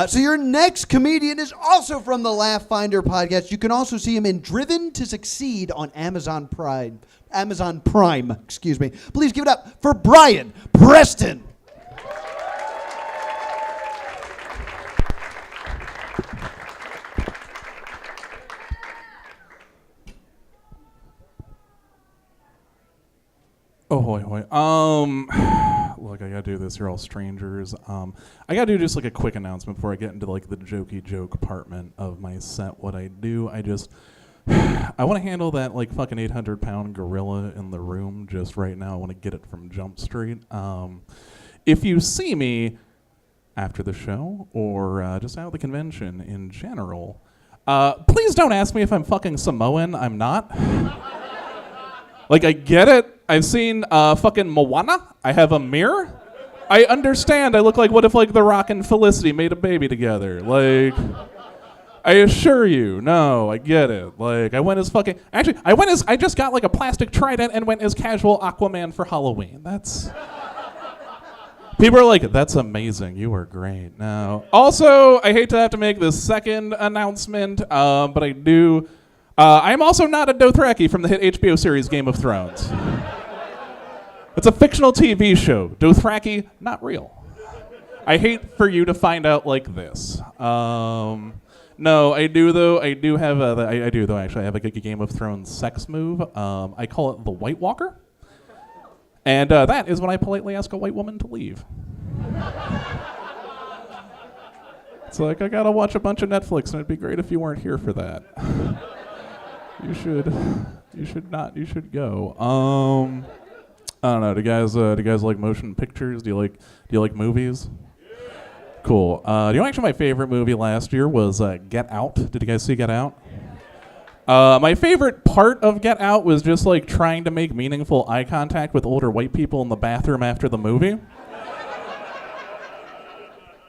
So your next comedian is also from the Laugh Finder podcast. You can also see him in Driven to Succeed on Amazon Prime. Excuse me. Please give it up for Bryan Preston. Oh, hoy. Look, I gotta do this. You're all strangers. I gotta do just like a quick announcement before I get into like the jokey joke partment of my set. What I do, I want to handle that like fucking 800-pound gorilla in the room just right now. I want to get it from Jump Street. If you see me after the show or just out at the convention in general, please don't ask me if I'm fucking Samoan. I'm not. Like, I get it. I've seen fucking Moana. I have a mirror. I understand. I look like what if like The Rock and Felicity made a baby together. Like, I assure you, no, I get it. Like, I just got like a plastic trident and went as casual Aquaman for Halloween. People are like, that's amazing. You are great. Now, also, I hate to have to make this second announcement, but I do. I am also not a Dothraki from the hit HBO series Game of Thrones. It's a fictional TV show. Dothraki, not real. I hate for you to find out like this. No, I do though. I do though. Actually, I have a Game of Thrones sex move. I call it the White Walker, and that is when I politely ask a white woman to leave. It's like I gotta watch a bunch of Netflix, and it'd be great if you weren't here for that. You should go. I don't know. Do you guys like motion pictures? Do you like movies? Cool. Actually my favorite movie last year was Get Out. Did you guys see Get Out? My favorite part of Get Out was just like trying to make meaningful eye contact with older white people in the bathroom after the movie. And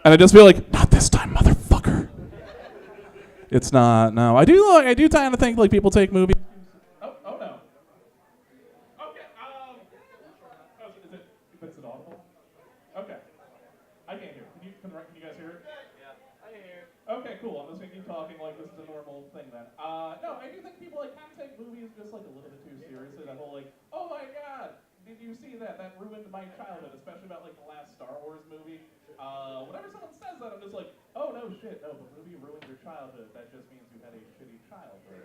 I just feel like, not this time, motherfucker. It's not. No, I do tend to think like people take movies. Oh no. Okay. Is it audible? Okay. I can't hear. Can you guys hear it? Yeah. I hear. Okay, cool. I'm just gonna keep talking like this is a normal thing then. No, I do think people like kind of take movies just like a little bit too seriously. That whole like, oh my god, did you see that? That ruined my childhood, especially about like the last Star Wars movie. Whenever someone says that, I'm just like, oh no shit, no, the movie ruined your childhood. That just means you had a shitty childhood.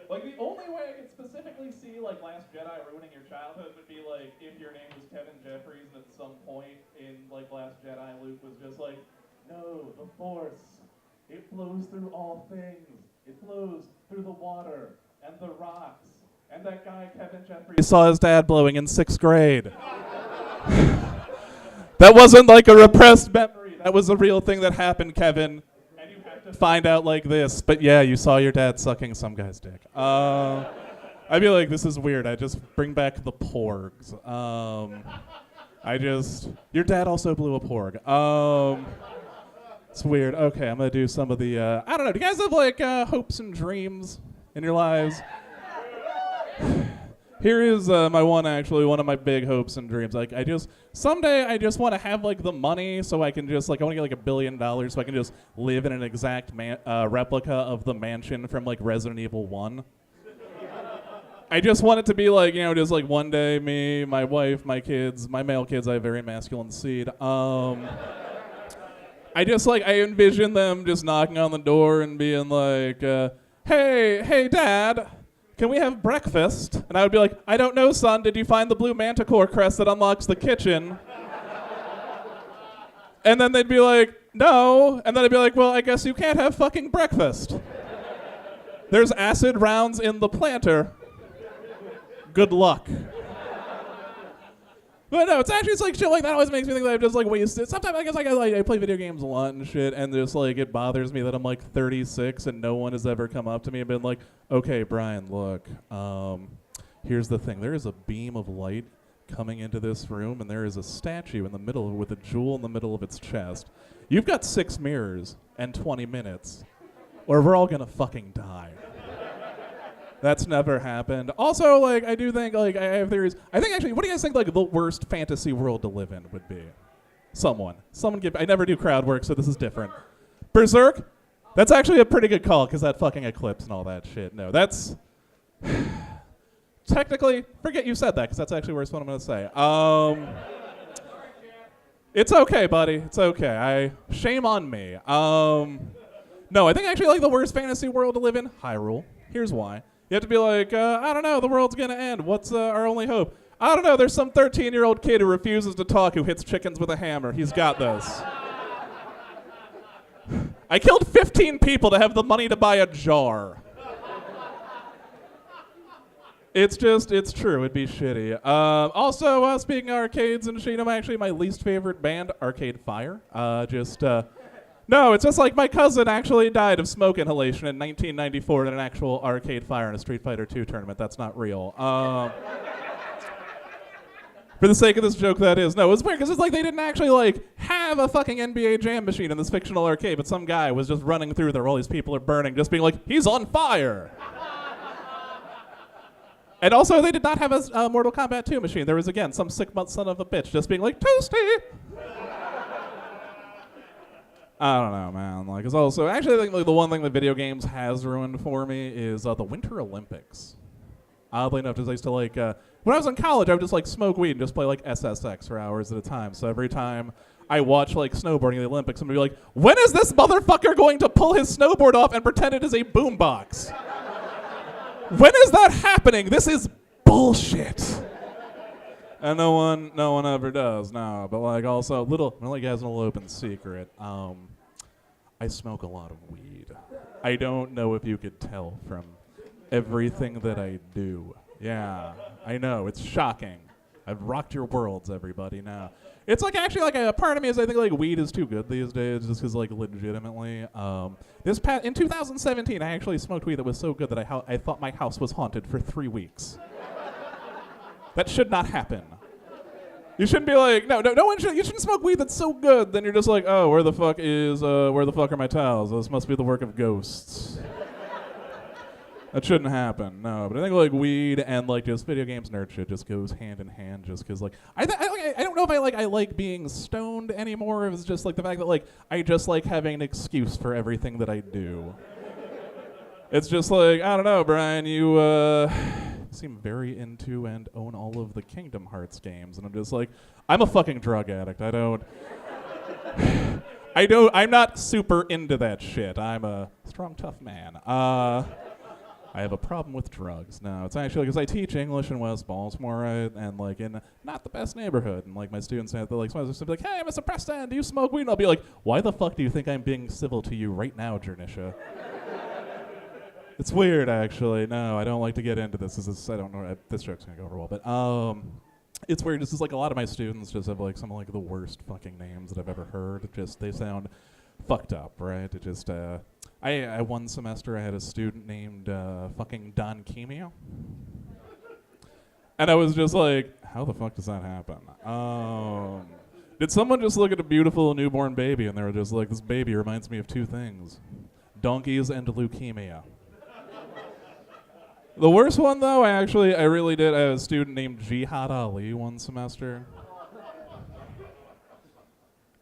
Like the only way I could specifically see like Last Jedi ruining your childhood would be like if your name was Kevin Jeffries and at some point in like Last Jedi, Luke was just like, no, the Force, it flows through all things. It flows through the water and the rocks. And that guy Kevin Jeffries saw his dad blowing in 6th grade. That wasn't like a repressed memory. That was a real thing that happened, Kevin. And you have to find out like this. But yeah, you saw your dad sucking some guy's dick. I'd be like, this is weird. I just bring back the porgs. Your dad also blew a porg. It's weird. Okay, I'm going to do some of the, I don't know. Do you guys have like hopes and dreams in your lives? Here is one of my big hopes and dreams. Like, someday I just want to have like the money so I can just like, I want to get like $1 billion so I can just live in an exact replica of the mansion from like Resident Evil 1. I just want it to be like, just like one day me, my wife, my kids, my male kids, I have very masculine seed. I envision them just knocking on the door and being like, hey, Dad. Can we have breakfast? And I would be like, I don't know, son. Did you find the blue manticore crest that unlocks the kitchen? And then they'd be like, no. And then I'd be like, well, I guess you can't have fucking breakfast. There's acid rounds in the planter. Good luck. But no, it's like shit like that always makes me think that I've just like wasted. Sometimes I guess I play video games a lot and shit, and just like it bothers me that I'm like 36 and no one has ever come up to me and been like, okay, Bryan, look, here's the thing. There is a beam of light coming into this room, and there is a statue in the middle with a jewel in the middle of its chest. You've got 6 mirrors and 20 minutes, or we're all gonna fucking die. That's never happened. Also, like, I do think, like, I have theories. I think, actually, what do you guys think, like, the worst fantasy world to live in would be? Someone give. I never do crowd work, so this is different. Berserk. That's actually a pretty good call because that fucking eclipse and all that shit. No, that's technically. Forget you said that because that's actually what I'm gonna say. It's okay, buddy. It's okay. Shame on me. No, I think actually like the worst fantasy world to live in, Hyrule. Here's why. You have to be like, I don't know, the world's gonna end. What's our only hope? I don't know, there's some 13-year-old kid who refuses to talk who hits chickens with a hammer. He's got this. I killed 15 people to have the money to buy a jar. It's true, it'd be shitty. Also, speaking of arcades and shit, actually my least favorite band, Arcade Fire. No, it's just like my cousin actually died of smoke inhalation in 1994 in an actual Arcade Fire in a Street Fighter II tournament. That's not real. For the sake of this joke, that is. No, it was weird because it's like they didn't actually like have a fucking NBA Jam machine in this fictional arcade, but some guy was just running through there while these people are burning, just being like, he's on fire. And also, they did not have a Mortal Kombat 2 machine. There was, again, some sick son of a bitch just being like, toasty. I don't know, man. Like, it's also actually I think like the one thing that video games has ruined for me is the Winter Olympics. Oddly enough, just I used to like when I was in college, I would just like smoke weed and just play like SSX for hours at a time. So every time I watch like snowboarding in the Olympics, I'm gonna be like, when is this motherfucker going to pull his snowboard off and pretend it is a boombox? When is that happening? This is bullshit. And no one ever does, no. But like also, like as an little open secret, I smoke a lot of weed. I don't know if you could tell from everything that I do. Yeah, I know, it's shocking. I've rocked your worlds, everybody, now. It's like actually like a part of me is I think like weed is too good these days just because like legitimately. In 2017, I actually smoked weed that was so good that I thought my house was haunted for 3 weeks. That should not happen. You shouldn't be like, no one should, you shouldn't smoke weed that's so good, then you're just like, oh, where the fuck are my towels? This must be the work of ghosts. That shouldn't happen, no. But I think like weed and like just video games nerd shit just goes hand in hand just because like, I don't know if I like being stoned anymore. It's just like the fact that like, I just like having an excuse for everything that I do. It's just like, I don't know, Brian, you seem very into and own all of the Kingdom Hearts games. And I'm just like, I'm a fucking drug addict. I'm not super into that shit. I'm a strong, tough man. I have a problem with drugs. No, it's actually because I teach English in West Baltimore, right? And like in not the best neighborhood. And like my students have to like, sometimes they'll be like, hey, Mr. Preston, do you smoke weed? And I'll be like, why the fuck do you think I'm being civil to you right now, Jernisha? It's weird, actually. No, I don't like to get into this. I don't know. This joke's gonna go over well, but it's weird. This is like a lot of my students just have like some of like the worst fucking names that I've ever heard. Just they sound fucked up, right? It just I one semester I had a student named fucking Don Chemio, and I was just like, how the fuck does that happen? Did someone just look at a beautiful newborn baby and they were just like, this baby reminds me of 2 things: donkeys and leukemia. The worst one, though, I really did. I had a student named Jihad Ali one semester.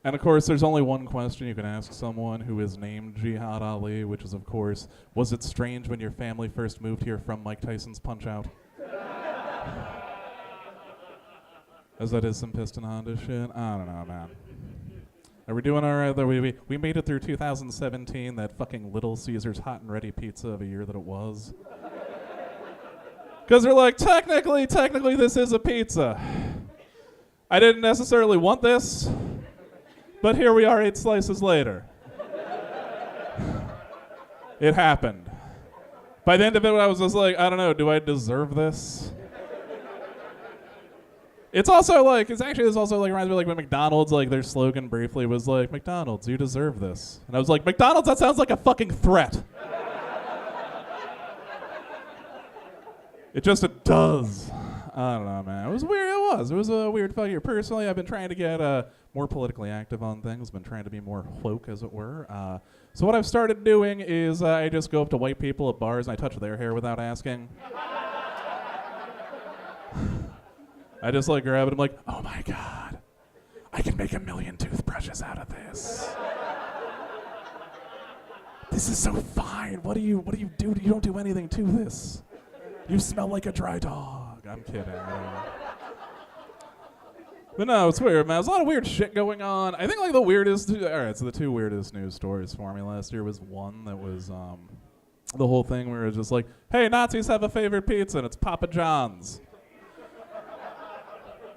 And, of course, there's only one question you can ask someone who is named Jihad Ali, which is, of course, was it strange when your family first moved here from Mike Tyson's Punch-Out? As that is some Piston Honda shit. I don't know, man. Are we doing all right, though? We made it through 2017, that fucking Little Caesars hot and ready pizza of a year that it was. Because they're like, technically, this is a pizza. I didn't necessarily want this, but here we are 8 slices later. It happened. By the end of it, I was just like, I don't know, do I deserve this? This also like reminds me like when McDonald's, like their slogan briefly was like, McDonald's, you deserve this. And I was like, McDonald's, that sounds like a fucking threat. It does. I don't know, man. It was weird. It was a weird fucking year. Personally, I've been trying to get more politically active on things. Been trying to be more woke, as it were. So what I've started doing is I just go up to white people at bars and I touch their hair without asking. I just like grab it. I'm like, oh my god. I can make 1 million toothbrushes out of this. This is so fine. What do you do? You don't do anything to this. You smell like a dry dog. I'm kidding. But no, it's weird, man. There's a lot of weird shit going on. I think like the weirdest. All right, so the 2 weirdest news stories for me last year was one that was the whole thing where it was just like, hey, Nazis have a favorite pizza and it's Papa John's.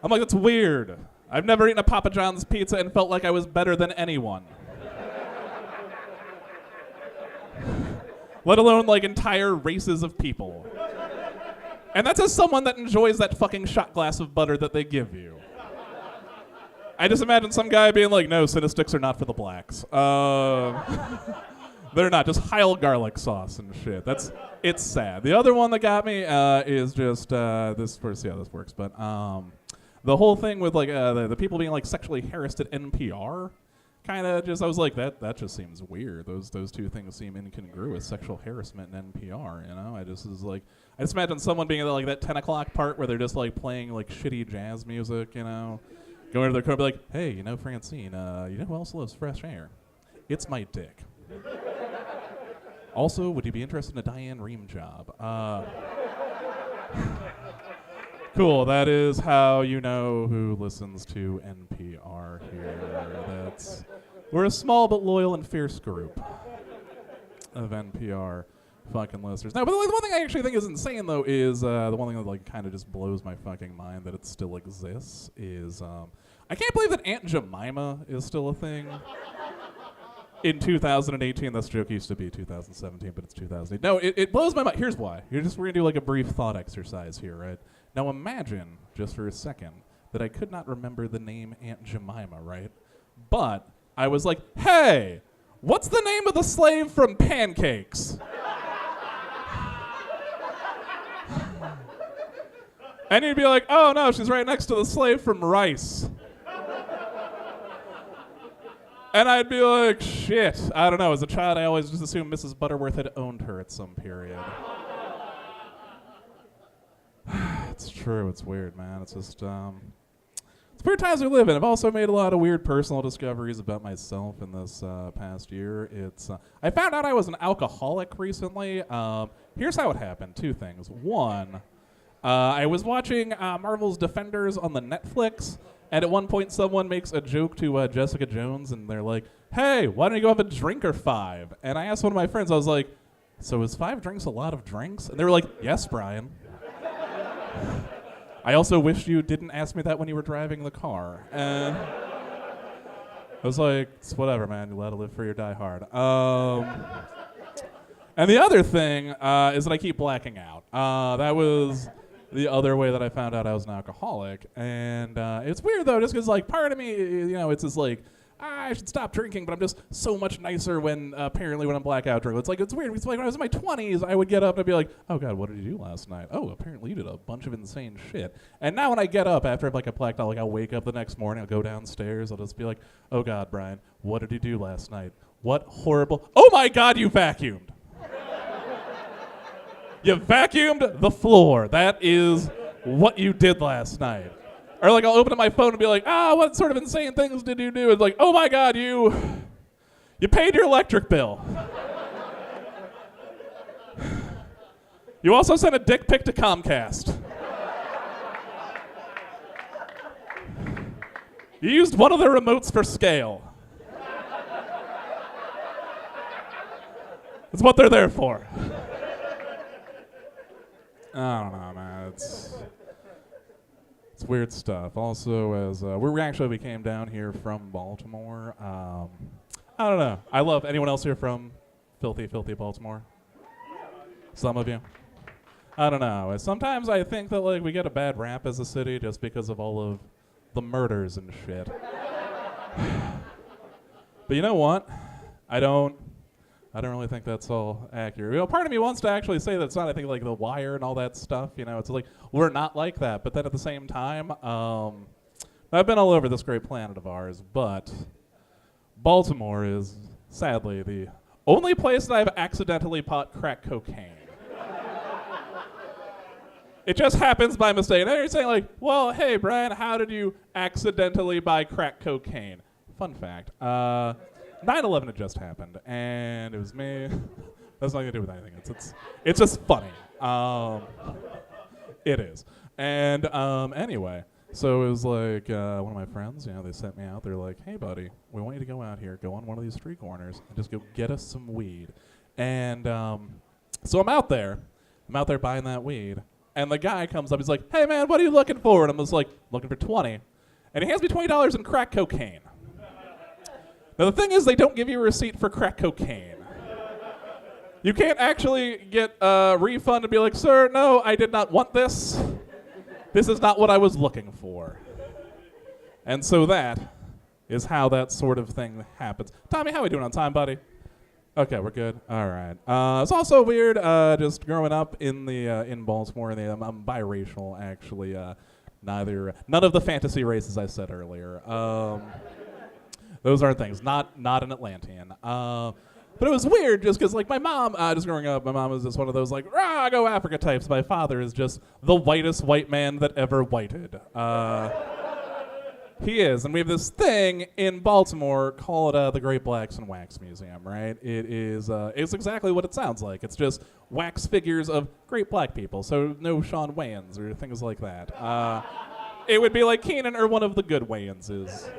I'm like, that's weird. I've never eaten a Papa John's pizza and felt like I was better than anyone. Let alone like entire races of people. And that's as someone that enjoys that fucking shot glass of butter that they give you. I just imagine some guy being like, no, Cinesticks are not for the blacks. They're not, just Heil garlic sauce and shit. It's sad. The other one that got me is just, this, we'll see how this works, but the whole thing with like the people being like sexually harassed at NPR, kind of just, I was like, that just seems weird. Those 2 things seem incongruous, sexual harassment and NPR, you know? I just imagine someone being at like that 10 o'clock part where they're just like playing like shitty jazz music, you know? Going to their car and be like, hey, you know, Francine, you know who else loves fresh air? It's my dick. Also, would you be interested in a Diane Rehm job? Cool, that is how you know who listens to NPR here. We're a small but loyal and fierce group of NPR fucking listeners. Now, but the one thing I actually think is insane, though, is the one thing that like kind of just blows my fucking mind that it still exists is I can't believe that Aunt Jemima is still a thing. In 2018, this joke used to be 2017, but it's 2008. No, it blows my mind. Here's why. We're gonna do like a brief thought exercise here, right? Now imagine, just for a second, that I could not remember the name Aunt Jemima, right? But I was like, hey, what's the name of the slave from Pancakes? And you'd be like, oh no, she's right next to the slave from Rice. And I'd be like, shit, I don't know. As a child, I always just assumed Mrs. Butterworth had owned her at some period. It's true, it's weird, man. It's just, it's weird times we live in. I've also made a lot of weird personal discoveries about myself in this past year. I found out I was an alcoholic recently. Here's how it happened, 2 things. One, I was watching Marvel's Defenders on the Netflix, and at one point someone makes a joke to Jessica Jones, and they're like, hey, why don't you go have a drink or 5? And I asked one of my friends, I was like, so is 5 drinks a lot of drinks? And they were like, yes, Brian. I also wish you didn't ask me that when you were driving the car. And I was like, it's whatever, man. You let it live free or die hard. And the other thing is that I keep blacking out. That was the other way that I found out I was an alcoholic. And it's weird, though, just because, like, part of me, you know, it's just like, I should stop drinking, but I'm just so much nicer when, apparently, when I'm blackout drunk. It's like, it's weird. It's like when I was in my 20s, I would get up and I'd be like, oh, God, what did you do last night? Oh, apparently you did a bunch of insane shit. And now when I get up after I've, like, a blacked out, like, I'll wake up the next morning, I'll go downstairs, I'll just be like, oh, God, Brian, what did you do last night? What horrible, oh, my God, you vacuumed. You vacuumed the floor. That is what you did last night. Or like I'll open up my phone and be like, what sort of insane things did you do? It's like, oh my God, you paid your electric bill. You also sent a dick pic to Comcast. You used one of the remotes for scale. That's what they're there for. I don't know, man. It's weird stuff. Also, as we came down here from Baltimore. I don't know. I love anyone else here from filthy Baltimore. Some of you. I don't know. Sometimes I think that like we get a bad rap as a city just because of all of the murders and shit. But you know what? I don't really think that's all accurate. You know, part of me wants to actually say that it's not, I think, like The Wire and all that stuff. You know, it's like, we're not like that. But then at the same time, I've been all over this great planet of ours, but Baltimore is, sadly, the only place that I've accidentally bought crack cocaine. It just happens by mistake. And then you're saying like, well, hey, Brian, how did you accidentally buy crack cocaine? Fun fact, 9/11 had just happened, and it was me. That's nothing to do with anything. It's just funny. It is. And anyway, so it was like one of my friends, they sent me out. They're like, hey, buddy, we want you to go out here, go on one of these street corners, and just go get us some weed. And so I'm out there buying that weed. And the guy comes up, he's like, hey, man, what are you looking for? And I'm just like, looking for 20. And he hands me $20 in crack cocaine. Now, the thing is, they don't give you a receipt for crack cocaine. You can't actually get a refund and be like, sir, no, I did not want this. This is not what I was looking for. And so that is how that sort of thing happens. Tommy, how are we doing on time, buddy? Okay, we're good. All right. It's also weird just growing up in Baltimore. I'm biracial, actually. None of the fantasy races I said earlier. Those aren't things. Not an Atlantean. But it was weird just because, like, my mom, just growing up, my mom was just one of those, like, rah, go Africa types. My father is just the whitest white man that ever whited. He is. And we have this thing in Baltimore called the Great Blacks and Wax Museum, right? It's exactly what it sounds like. It's just wax figures of great black people. So no Shawn Wayans or things like that. It would be like Keenan or one of the good Wayanses.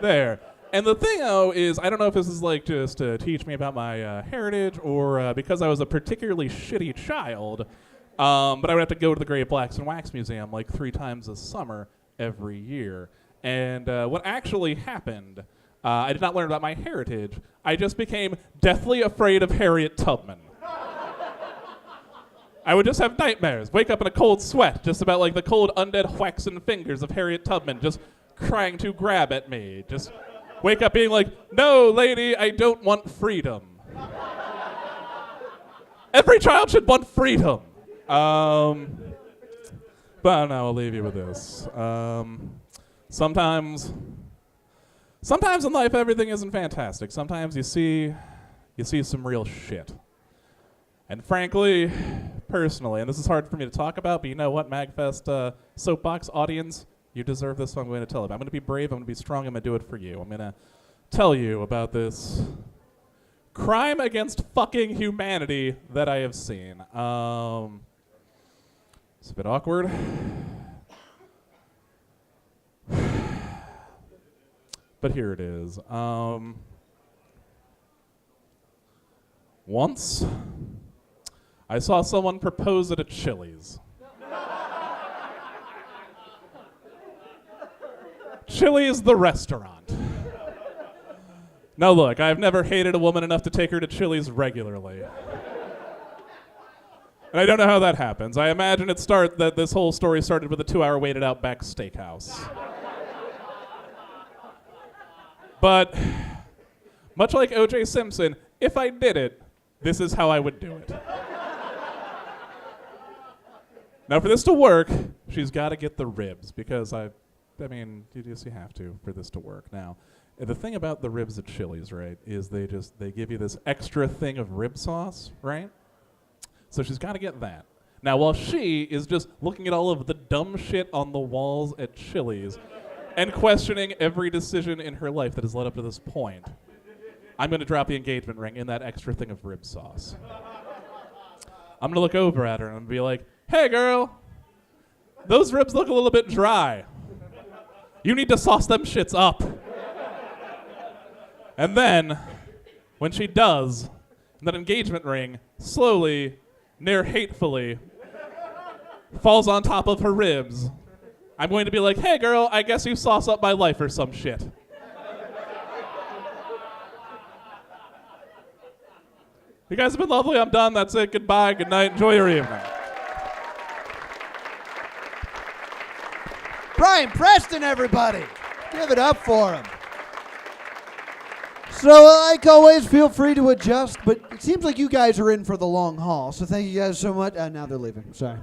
There. And the thing, though, is I don't know if this is like just to teach me about my heritage or because I was a particularly shitty child, but I would have to go to the Great Blacks and Wax Museum like 3 times a summer every year. And what actually happened, I did not learn about my heritage. I just became deathly afraid of Harriet Tubman. I would just have nightmares, wake up in a cold sweat, just about like the cold undead waxen fingers of Harriet Tubman just trying to grab at me. Just wake up being like, no, lady, I don't want freedom. Every child should want freedom. But no, I'll leave you with this. Sometimes in life everything isn't fantastic. Sometimes you see some real shit. And frankly, personally, and this is hard for me to talk about, but you know what, MAGFest soapbox audience, you deserve this, so I'm going to tell it. I'm going to be brave, I'm going to be strong, I'm going to do it for you. I'm going to tell you about this crime against fucking humanity that I have seen. It's a bit awkward. But here it is. Once, I saw someone propose at a Chili's. Chili's the restaurant. Now look, I've never hated a woman enough to take her to Chili's regularly. And I don't know how that happens. I imagine that this whole story started with a 2-hour wait at Outback Steakhouse. But much like O.J. Simpson, if I did it, this is how I would do it. Now, for this to work, she's got to get the ribs because you have to for this to work. Now, the thing about the ribs at Chili's, right, is they give you this extra thing of rib sauce, right? So she's got to get that. Now, while she is just looking at all of the dumb shit on the walls at Chili's and questioning every decision in her life that has led up to this point, I'm going to drop the engagement ring in that extra thing of rib sauce. I'm going to look over at her and be like, hey, girl, those ribs look a little bit dry. You need to sauce them shits up. And then, when she does, that engagement ring slowly, near hatefully, falls on top of her ribs, I'm going to be like, hey, girl, I guess you sauce up my life or some shit. You guys have been lovely. I'm done. That's it. Goodbye. Good night. Enjoy your evening. Bryan Preston, everybody. Give it up for him. So, like always, feel free to adjust, but it seems like you guys are in for the long haul, so thank you guys so much. Now they're leaving. Sorry.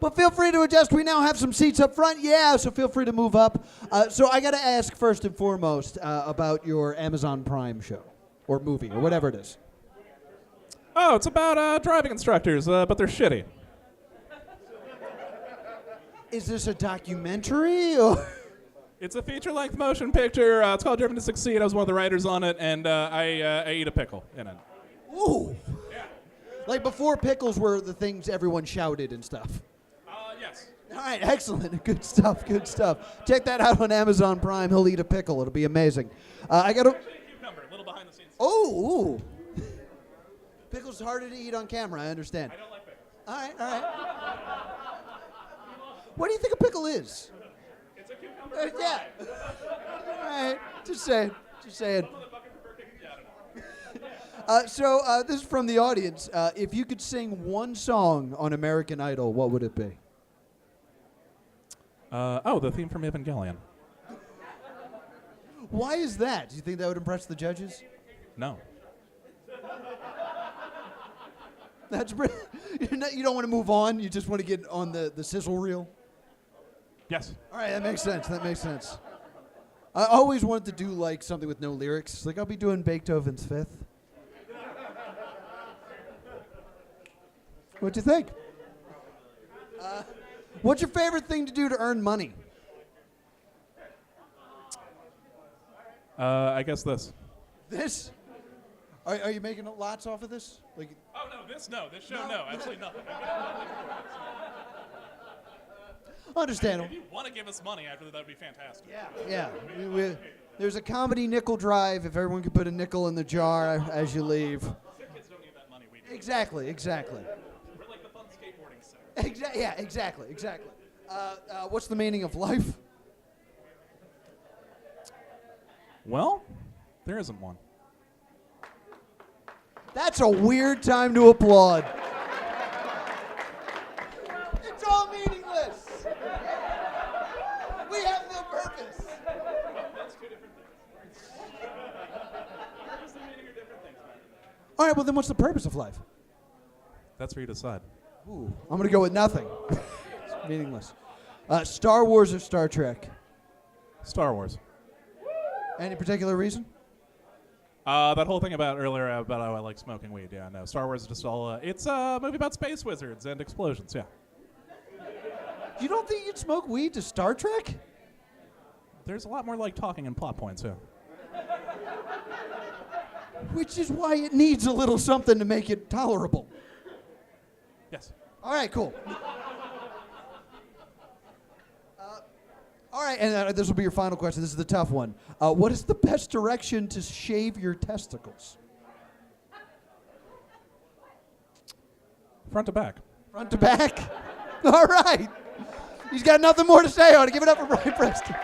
But feel free to adjust. We now have some seats up front. Yeah, so feel free to move up. So I got to ask first and foremost about your Amazon Prime show or movie or whatever it is. Oh, it's about driving instructors, but they're shitty. Is this a documentary or? It's a feature-length motion picture. It's called Driven to Succeed. I was one of the writers on it, and I eat a pickle in it. Ooh. Yeah. Like before pickles were the things everyone shouted and stuff. Yes. All right, excellent. Good stuff, good stuff. Check that out on Amazon Prime. He'll eat a pickle. It'll be amazing. I got to... Actually, a cucumber, a little behind the scenes. Oh, ooh. Pickle's harder to eat on camera, I understand. I don't like pickles. All right, all right. What do you think a pickle is? It's a cucumber. Yeah. All right, just saying, just saying. So this is from the audience. If you could sing one song on American Idol, what would it be? The theme from Evangelion. Why is that? Do you think that would impress the judges? No. That's you don't want to move on. You just want to get on the sizzle reel. Yes. All right, that makes sense. That makes sense. I always wanted to do like something with no lyrics. Like I'll be doing Beethoven's Fifth. What'd you think? What's your favorite thing to do to earn money? I guess this. This? Are you making lots off of this? Like. Oh, no, this show, no, absolutely nothing. Understandable. If you want to give us money after that would be fantastic. Yeah. There's a comedy nickel drive. If everyone could put a nickel in the jar as you leave. Their kids don't need that money, we do. Exactly. We're like the fun skateboarding center. Yeah, exactly. What's the meaning of life? Well, there isn't one. That's a weird time to applaud. It's all meaningless. We have no purpose. That's two different things. Purpose and meaning are different things, man. All right, well then what's the purpose of life? That's for you to decide. Ooh, I'm going to go with nothing. It's meaningless. Star Wars or Star Trek? Star Wars. Any particular reason? That whole thing about earlier about how I like smoking weed. Yeah, no. Star Wars is just all. It's a movie about space wizards and explosions. Yeah. You don't think you'd smoke weed to Star Trek? There's a lot more like talking and plot points. Yeah. Which is why it needs a little something to make it tolerable. Yes. All right, cool. All right, and this will be your final question. This is the tough one. What is the best direction to shave your testicles? Front to back. Front to back? All right. He's got nothing more to say on it. Give it up for Bryan Preston.